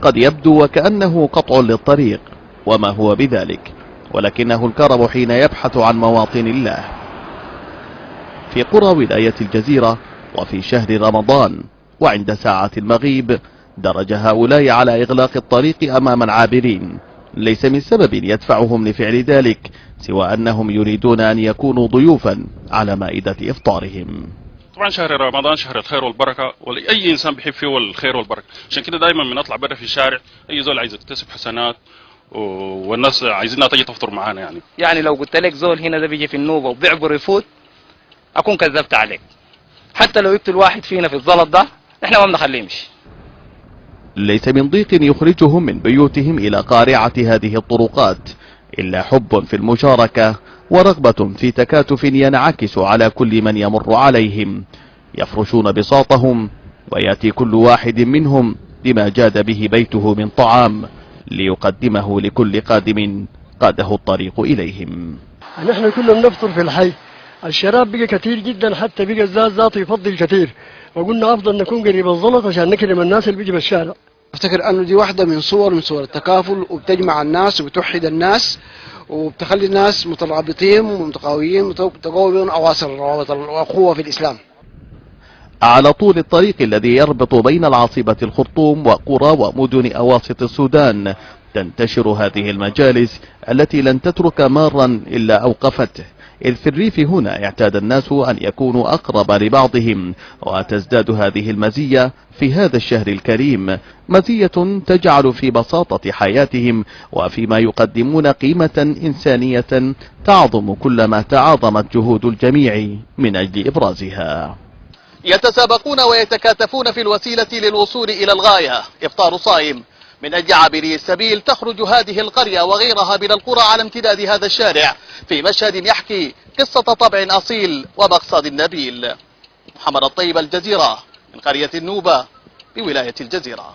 قد يبدو وكأنه قطع للطريق، وما هو بذلك، ولكنه الكرم حين يبحث عن مواطن الله. في قرى ولاية الجزيرة وفي شهر رمضان وعند ساعة المغيب درج هؤلاء على إغلاق الطريق أمام العابرين، ليس من سبب يدفعهم لفعل ذلك سوى أنهم يريدون أن يكونوا ضيوفا على مائدة إفطارهم. طبعا شهر رمضان شهر الخير والبركة، واي انسان بيحب فيه الخير والبركة، عشان كده دايما بنطلع برا في الشارع، اي زول عايز يكتسب حسنات والناس عايزينها تجي تفطر معانا. يعني لو قلت لك زول هنا ده بيجي في النوبة وبيعبر يفوت اكون كذبت عليك. حتى لو يقتل واحد فينا في الزلط ده احنا ما بنخليه يمشي. ليس من ضيق يخرجهم من بيوتهم إلى قارعة هذه الطرقات إلا حب في المشاركة ورغبة في تكاتف ينعكس على كل من يمر عليهم. يفرشون بساطهم ويأتي كل واحد منهم بما جاد به بيته من طعام ليقدمه لكل قادم قاده الطريق إليهم. نحن كنا بنفطر في الحي، الشراب بقى كثير جدا، حتى بقى الزاد ذاته يفضل كثير، وقلنا أفضل نكون قريب الزلط عشان نكرم الناس اللي بيجي بالشارع. أفتكر أنه دي واحدة من صور التكافل، وبتجمع الناس وبتوحد الناس وبتخلي الناس مترابطين ومتقاويين وتقوي أواصر الروابط والأخوة في الإسلام. على طول الطريق الذي يربط بين العاصمة الخرطوم وقرى ومدن أواسط السودان تنتشر هذه المجالس التي لن تترك مارا إلا أوقفته، إذ في الريف هنا اعتاد الناس أن يكونوا أقرب لبعضهم، وتزداد هذه المزية في هذا الشهر الكريم، مزية تجعل في بساطة حياتهم وفيما يقدمون قيمة إنسانية تعظم كلما تعاظمت جهود الجميع من أجل إبرازها. يتسابقون ويتكاتفون في الوسيلة للوصول إلى الغاية، إفطار صائم. من أجل عابري السبيل تخرج هذه القرية وغيرها من القرى على امتداد هذا الشارع في مشهد يحكي قصة طبع أصيل ومقصد نبيل. محمد الطيب، الجزيرة، من قرية النوبة بولاية الجزيرة.